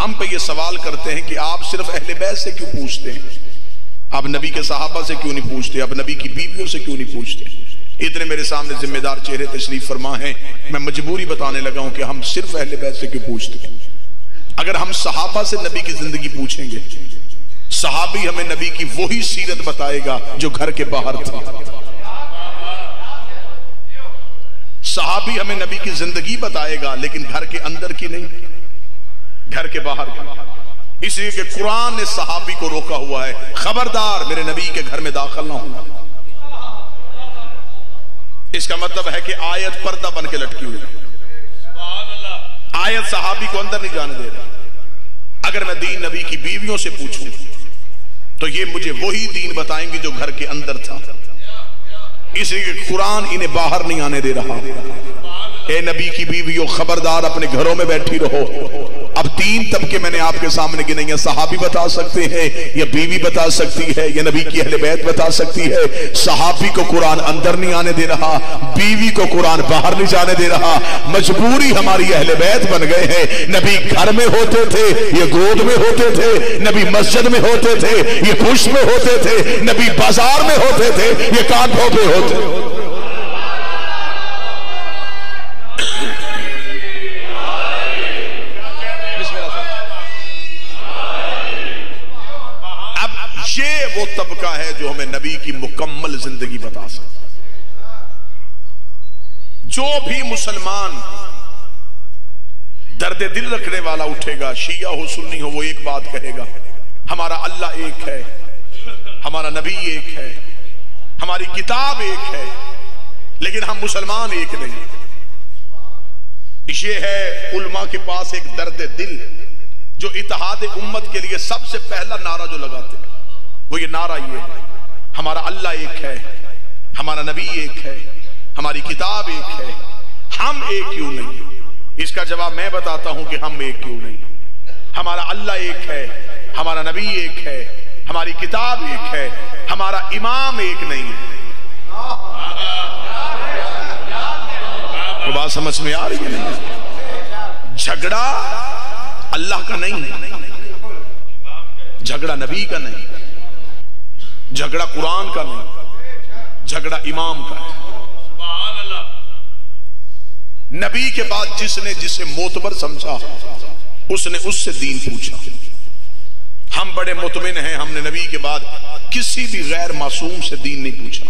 हम पे ये सवाल करते हैं कि आप सिर्फ अहले बैत से क्यों पूछते हैं, आप नबी के सहाबा से क्यों नहीं पूछते, आप नबी की बीवियों से क्यों नहीं पूछते। इतने मेरे सामने जिम्मेदार चेहरे तशरीफ फरमा हैं, मैं मजबूरी बताने लगा हूं कि हम सिर्फ अहले बैत से क्यों पूछते हैं। अगर हम सहाबा से नबी की जिंदगी पूछेंगे, सहाबी हमें नबी की वही सीरत बताएगा जो घर के बाहर था। सहाबी हमें नबी की जिंदगी बताएगा लेकिन घर के अंदर की नहीं, घर के बाहर की। इसलिए कि कुरान ने सहाबी को रोका हुआ है, खबरदार मेरे नबी के घर में दाखिल ना होना। इसका मतलब है कि आयत पर्दा बन के लटकी हुई, आयत सहाबी को अंदर नहीं जाने दे रही। अगर मैं दीन नबी की बीवियों से पूछूं तो ये मुझे वही दीन बताएंगे जो घर के अंदर था, इसलिए कुरान इन्हें बाहर नहीं आने दे रहा। ए नबी की बीवियों, खबरदार अपने घरों में बैठी रहो। अब 3 तबके मैंने आपके सामने गिने हैं, सहाबी बता सकते हैं, या बीवी बता सकती है, या नबी की अहले बैत बता सकती है। सहाबी को कुरान अंदर नहीं आने दे रहा, बीवी को कुरान बाहर नहीं जाने दे रहा। मजबूरी हमारी अहले बैत बन गए हैं। नबी घर में होते थे, ये गोद में होते थे। नबी मस्जिद में होते थे, ये पुश में होते थे। नबी बाजार में होते थे, ये कांधों पे होते। ये वो तबका है जो हमें नबी की मुकम्मल जिंदगी बता सकता है। जो भी मुसलमान दर्द दिल रखने वाला उठेगा, शिया हो सुन्नी हो, वो एक बात कहेगा, हमारा अल्लाह एक है, हमारा नबी एक है, हमारी किताब एक है, लेकिन हम मुसलमान एक नहीं। ये है उलमा के पास एक दर्द दिल जो इत्तेहाद उम्मत के लिए सबसे पहला नारा जो लगाते हैं वो ये नारा ये है, हमारा अल्लाह एक है, हमारा नबी एक है, हमारी किताब एक है, हम एक क्यों नहीं। इसका जवाब मैं बताता हूं कि हम एक क्यों नहीं। हमारा अल्लाह एक है, हमारा नबी एक है, हमारी किताब एक है, हमारा इमाम एक नहीं है। तो बात समझ में आ रही है नहीं? झगड़ा अल्लाह का नहीं है, झगड़ा नबी का नहीं, झगड़ा कुरान का नहीं, झगड़ा इमाम का है। नबी के बाद जिसने जिसे मोतबर समझा उसने उससे दीन पूछा। हम बड़े मुतमिन हैं, हमने नबी के बाद किसी भी गैर मासूम से दीन नहीं पूछा।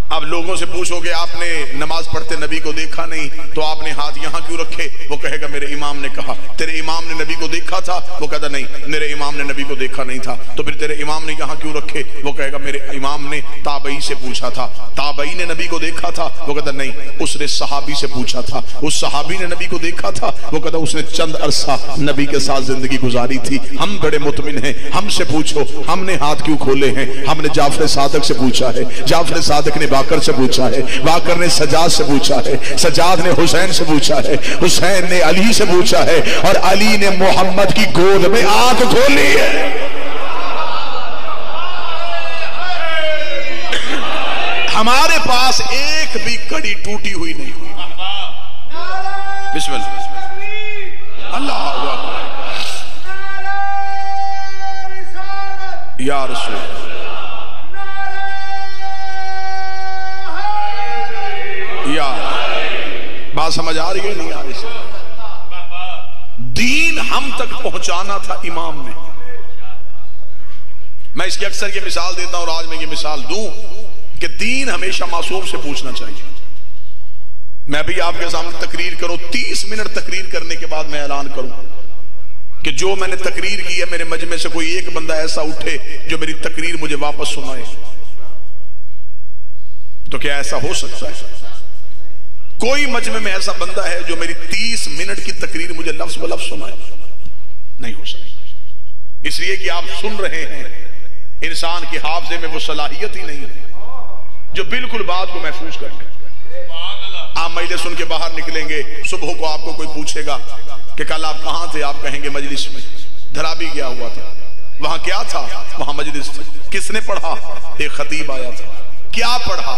अब लोगों से पूछोगे आपने नमाज पढ़ते नबी को देखा नहीं तो आपने हाथ यहां क्यों रखे, वो कहेगा मेरे इमाम ने कहा। तेरे इमाम ने नबी को देखा था, वो कहता नहीं मेरे इमाम ने नबी को देखा नहीं था। तो फिर तेरे इमाम ने यहां क्यों रखे, वो कहेगा मेरे इमाम ने ताबई से पूछा था। ताबई ने नबी को देखा था, वो कहता नहीं उसने सहाबी से पूछा था। उस सहाबी ने नबी को देखा था, वो कहता उसने चंद अरसा नबी के साथ जिंदगी गुजारी थी। हम बड़े मुतमिन हैं, हमसे पूछो हमने हाथ क्यों खोले हैं। हमने जाफर सादक से पूछा है, जाफर सादक ने बाकर से पूछा है, बाकर ने सजाद से पूछा है, सजाद ने हुसैन से पूछा है, हुसैन ने अली से पूछा है, और अली ने मोहम्मद की गोद में आंख खोली है। हमारे पास एक भी कड़ी टूटी हुई नहीं। बिस्मिल्लाह, अल्लाह या रसूल। बात समझ आ रही है नहीं आ रही? दीन हम तक पहुंचाना था इमाम ने। मैं इसकी अक्सर ये मिसाल देता हूं और आज मैं ये मिसाल दूं कि दीन हमेशा मासूम से पूछना चाहिए। मैं भी आपके सामने तकरीर करूं, 30 मिनट तकरीर करने के बाद मैं ऐलान करूं कि जो मैंने तकरीर की है मेरे मजमे से कोई एक बंदा ऐसा उठे जो मेरी तकरीर मुझे वापस सुनाए, तो क्या ऐसा हो सकता है? कोई मजमे में ऐसा बंदा है जो मेरी 30 मिनट की तकरीर मुझे लफ्ज ब लफ्ज सुनाए? नहीं हो सकता। इसलिए कि आप सुन रहे हैं, इंसान की हाफजे में वो सलाहियत ही नहीं है जो बिल्कुल बात को महफूज कर ले। आप मजलिस सुन के बाहर निकलेंगे, सुबह को आपको कोई पूछेगा कि कल आप कहां थे, आप कहेंगे मजलिस में, धराबी गया हुआ था। वहां क्या था? वहां मजलिस थी। किसने पढ़ा? एक खतीब आया था। क्या पढ़ा?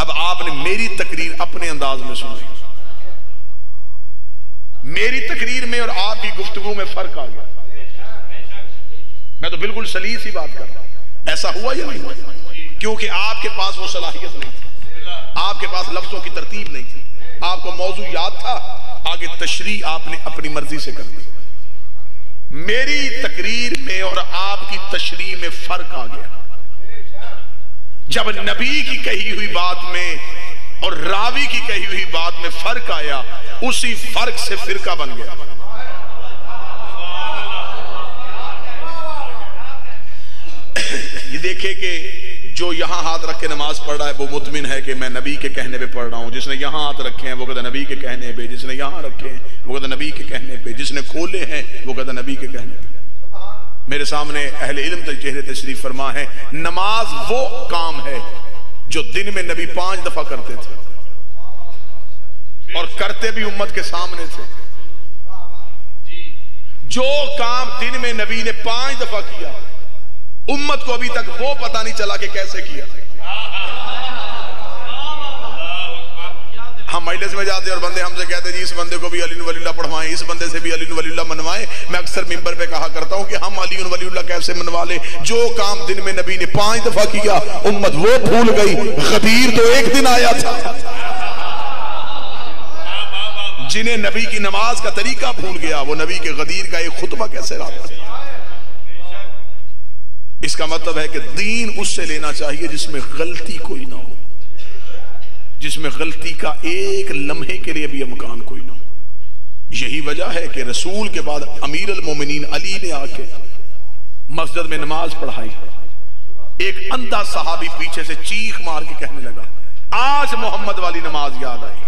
अब आपने मेरी तकरीर अपने अंदाज में सुनी, मेरी तकरीर में और आपकी गुफ्तगू में फर्क आ गया। मैं तो बिल्कुल सलीस ही बात कर रहा हूं। ऐसा हुआ या नहीं हुआ? क्योंकि आपके पास वो सलाहियत नहीं थी, आपके पास लफ्जों की तरतीब नहीं थी, आपको मौजू याद था, आगे तशरीह आपने अपनी मर्जी से कर दी। मेरी तकरीर में और आपकी तशरीह में फर्क आ गया। जब नबी की कही हुई बात में और रावी की कही हुई बात में फर्क आया, उसी फर्क से फिरका बन गया। ये देखे कि जो यहां हाथ रख के नमाज पढ़ रहा है वो मुतमिन है कि मैं नबी के कहने पे पढ़ रहा हूं। जिसने यहां हाथ रखे हैं वो कहता नबी के कहने पे, जिसने यहां रखे हैं वो कहता नबी के कहने पे, जिसने खोले हैं वो कहता नबी के कहने पे। मेरे सामने अहले इल्म तक चेहरे तशरीफ फरमा है। नमाज वो काम है जो दिन में नबी 5 दफा करते थे और करते भी उम्मत के सामने थे। जो काम दिन में नबी ने 5 दफा किया, उम्मत को अभी तक वो पता नहीं चला कि कैसे किया। हम मजलिस में जाते और बंदे हमसे कहते जी इस बंदे को भी अली वलील्लाह पढ़वाएं, इस बंदे से भी अली वलील्लाह मनवाएं। मैं अक्सर मिंबर पे कहा करता हूं कि हम अली वलील्लाह कैसे मनवा ले। जो काम दिन में नबी ने 5 दफा किया, उम्मत वो भूल गई। गदीर तो एक दिन आया था। जिन्हें नबी की नमाज का तरीका भूल गया, वो नबी के गदीर का एक खुतबा कैसे रहा। इसका मतलब है कि दीन उससे लेना चाहिए जिसमें गलती कोई ना हो, जिसमें गलती का एक लम्हे के लिए भी इम्कान कोई ना हो। यही वजह है कि रसूल के बाद अमीर अल मोमिनीन अली ने आके मस्जिद में नमाज पढ़ाई। एक अंधा सहाबी पीछे से चीख मार के कहने लगा, आज मोहम्मद वाली नमाज याद आई।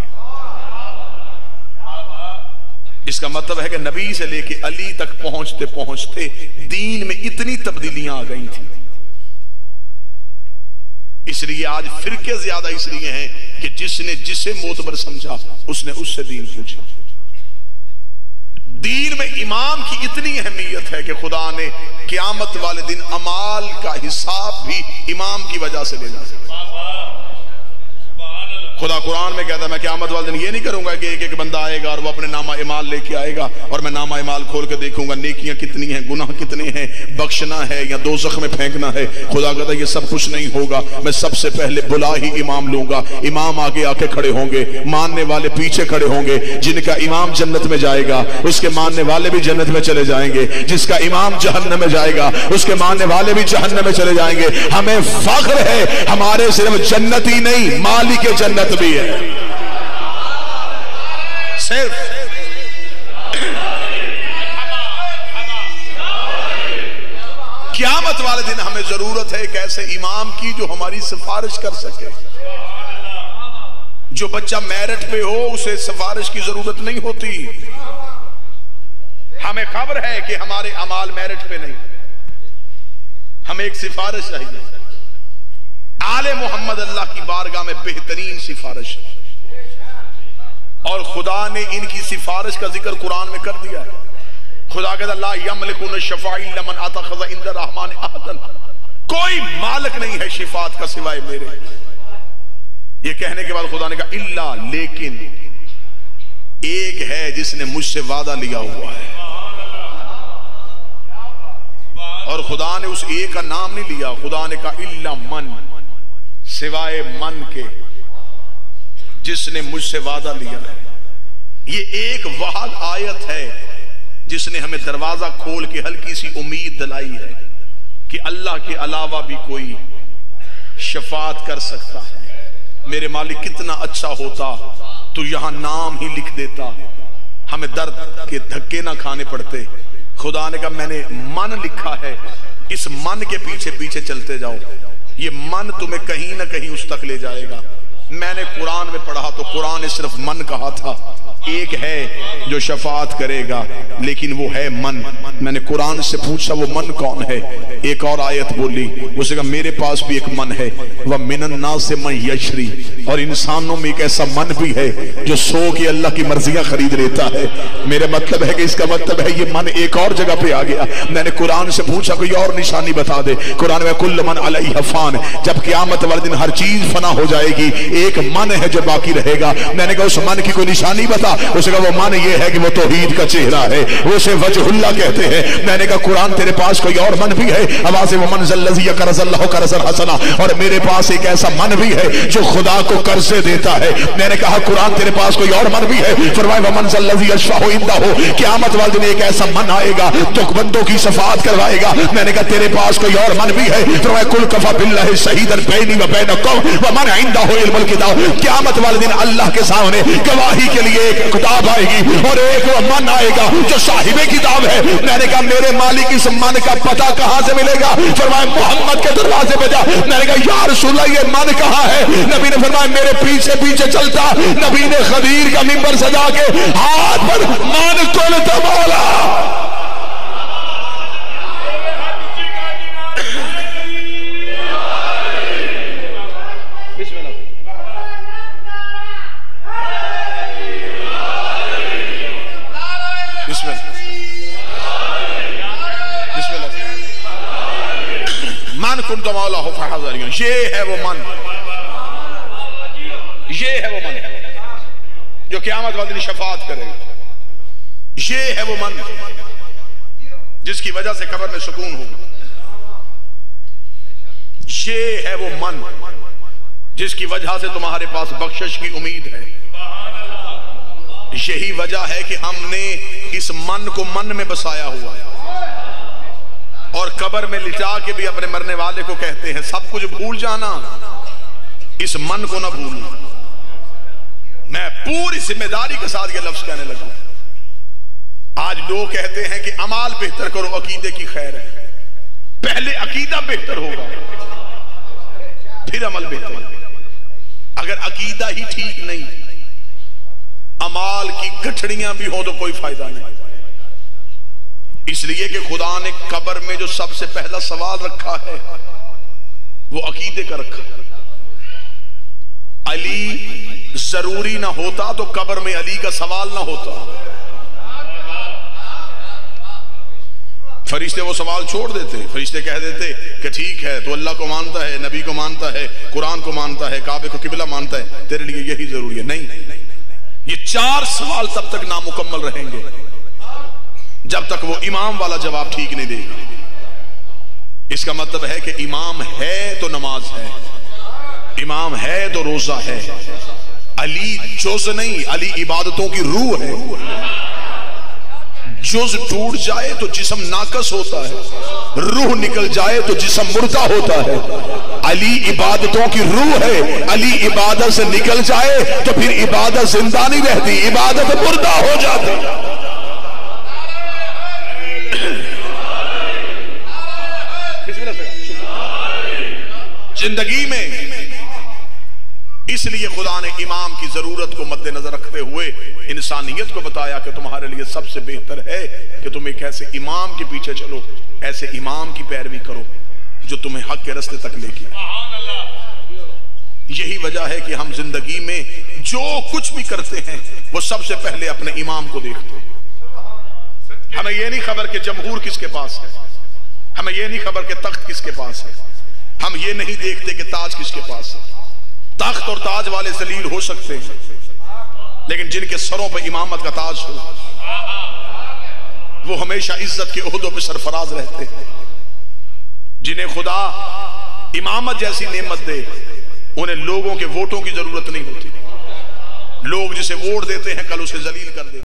इसका मतलब है कि नबी से लेके अली तक पहुंचते पहुंचते दीन में इतनी तब्दीलियां आ गई थी। इसलिए आज फिरके ज्यादा इसलिए हैं कि जिसने जिसे मोतबर समझा उसने उससे दीन पूछा। दीन में इमाम की इतनी अहमियत है कि खुदा ने क़यामत वाले दिन अमाल का हिसाब भी इमाम की वजह से लेना है। खुदा कुरान में कहता है मैं क़यामत वाले दिन ये नहीं करूंगा कि एक एक बंदा आएगा और वो अपने नामा इमाल लेके आएगा और मैं नामा इमाल खोल के देखूंगा नेकियां कितनी हैं, गुनाह कितने हैं, बख्शना है या दोज़ख में फेंकना है। खुदा कहता है ये सब कुछ नहीं होगा। मैं सबसे पहले बुला ही इमाम लूंगा। इमाम आगे आके खड़े होंगे, मानने वाले पीछे खड़े होंगे। जिनका इमाम जन्नत में जाएगा उसके मानने वाले भी जन्नत में चले जाएंगे। जिसका इमाम जहन्नम में जाएगा उसके मानने वाले भी जहन्नम में चले जाएंगे। हमें फख्र है, हमारे सिर्फ जन्नत ही नहीं मालिक जन्नत भी है। सिर्फ क़यामत वाले दिन हमें जरूरत है एक ऐसे इमाम की जो हमारी सिफारिश कर सके। जो बच्चा मेरिट पे हो उसे सिफारिश की जरूरत नहीं होती। हमें खबर है कि हमारे अमाल मेरिट पे नहीं, हमें एक सिफारिश चाहिए। आले मोहम्मद अल्लाह की बारगाह में बेहतरीन सिफारिश है और खुदा ने इनकी सिफारिश का जिक्र कुरान में कर दिया है। खुदा कहता ला यमलिकुन शफाई इल्ला मन अतखज़ इंद रहमान अहदन, कोई मालिक नहीं है शिफात का सिवाय मेरे। ये कहने के बाद खुदा ने कहा इल्ला, लेकिन एक है जिसने मुझसे वादा लिया हुआ है। और खुदा ने उस एक का नाम नहीं लिया, खुदा ने कहा इल्ला मन, सिवाय मन के जिसने मुझसे वादा लिया है। ये एक वाहद आयत है जिसने हमें दरवाजा खोल के हल्की सी उम्मीद दिलाई है कि अल्लाह के अलावा भी कोई शफात कर सकता है। मेरे मालिक कितना अच्छा होता तो यहां नाम ही लिख देता, हमें दर्द के धक्के ना खाने पड़ते। खुदा ने कहा मैंने मन लिखा है, इस मन के पीछे पीछे चलते जाओ। ये मन तुम्हें कहीं ना कहीं उस तक ले जाएगा। मैंने कुरान में पढ़ा तो कुरान ने सिर्फ मन कहा था। एक है जो शफात करेगा लेकिन वो है मन। मैंने कुरान से पूछा वो मन कौन है? एक और आयत बोली, उसने कहा मेरे पास भी एक मन है, वह मिनन ना से मन यशरी, और इंसानों में एक ऐसा मन भी है जो सो के अल्लाह की मर्जियां खरीद लेता है। मेरे मतलब है कि इसका मतलब है ये मन एक और जगह पे आ गया। मैंने कुरान से पूछा कोई और निशानी बता दे। कुरान में कुल्ल मन अलैहा फान, जब क़यामत वाले दिन हर चीज फना हो जाएगी, एक मन है जो बाकी रहेगा। मैंने कहा उस मन की कोई निशानी बता था? उसने कहा वो मन ये है कि वो तौहीद का चेहरा है, उसे वजहुल्लाह कहते हैं। मैंने कहा कुरान तेरे पास कोई और मन भी है? आवाज़ वो मन ज़ल्लज़ी यक़रज़ल्लाहु क़र्ज़न हसना, और मेरे पास एक ऐसा मन भी है जो खुदा को कर्ज़े देता है। मैंने कहा कुरान तेरे पास कोई और मन भी है? फरमाया वमन ज़ल्लज़ी यशफ़अु इंदहु, क़यामत वाले दिन एक ऐसा मन आएगा जो बंदों की शफाअत करवाएगा। मैंने कहा तेरे पास कोई और मन भी है? फरमाया कुल कफ़ा बिल्लाहि शहीदन बैनी व बैनकुम व मन इंदहु इल्मुल किताब, क़यामत वाले दिन अल्लाह के सामने गवाही के लिए एक किताब आएगी और एक वो मन आएगा जो साहिबे किताब है। मैंने कहा मेरे मालिक इस मन का पता कहां से मिलेगा? फरमाया मोहम्मद के दरवाजे पे जा। मैंने कहा या रसूलल्लाह ये मन कहां है? नबी ने फरमाया मेरे पीछे पीछे चलता। नबी ने खदीर का मिंबर सजा के हाथ पर मन कुल तमौला, ये है वो मन, ये है वो मन जो क़यामत वाले दिन शफाअत करेगा। ये है वो मन जिसकी वजह से कब्र में सुकून होगा। ये है वो मन जिसकी वजह से तुम्हारे पास बख्शिश की उम्मीद है। यही वजह है कि हमने इस मन को मन में बसाया हुआ है और कब्र में लिटा के भी अपने मरने वाले को कहते हैं सब कुछ भूल जाना, इस मन को ना भूलना। मैं पूरी जिम्मेदारी के साथ ये लफ्ज कहने लगा। आज लोग कहते हैं कि अमाल बेहतर करो, अकीदे की खैर है। पहले अकीदा बेहतर होगा फिर अमल बेहतर। अगर अकीदा ही ठीक नहीं, अमाल की गठड़ियां भी हो तो कोई फायदा नहीं। इसलिए कि खुदा ने कब्र में जो सबसे पहला सवाल रखा है वो अकीदे का रखा है। अली जरूरी ना होता तो कब्र में अली का सवाल ना होता। फरिश्ते वो सवाल छोड़ देते, फरिश्ते कह देते कि ठीक है तो अल्लाह को मानता है, नबी को मानता है, कुरान को मानता है, काबे को किबला मानता है, तेरे लिए यही जरूरी है। नहीं, ये चार सवाल तब तक नामुकम्मल रहेंगे जब तक वो इमाम वाला जवाब ठीक नहीं देगा। इसका मतलब है कि इमाम है तो नमाज है, इमाम है तो रोजा है। अली जुज नहीं, अली इबादतों की रूह है। जुज टूट जाए तो जिस्म नाकस होता है, रूह निकल जाए तो जिस्म मुर्दा होता है। अली इबादतों की रूह है, अली इबादत से निकल जाए तो फिर इबादत जिंदा नहीं रहती, इबादत मुर्दा हो जाती। जिंदगी में इसलिए खुदा ने इमाम की जरूरत को मद्देनजर रखते हुए इंसानियत को बताया कि तुम्हारे लिए सबसे बेहतर है कि तुम एक ऐसे इमाम के पीछे चलो, ऐसे इमाम की पैरवी करो जो तुम्हें हक के रास्ते तक लेके। यही वजह है कि हम जिंदगी में जो कुछ भी करते हैं वो सबसे पहले अपने इमाम को देखते हैं। हमें यह नहीं खबर कि जमहूर किसके पास है, हमें यह नहीं खबर कि तख्त किसके पास है, हम ये नहीं देखते कि ताज किसके पास है। तख्त और ताज वाले जलील हो सकते हैं, लेकिन जिनके सरों पर इमामत का ताज हो वो हमेशा इज्जत के ओहदों पर सरफराज रहते हैं। जिन्हें खुदा इमामत जैसी नेमत दे उन्हें लोगों के वोटों की जरूरत नहीं होती। लोग जिसे वोट देते हैं कल उसे जलील कर देते हैं।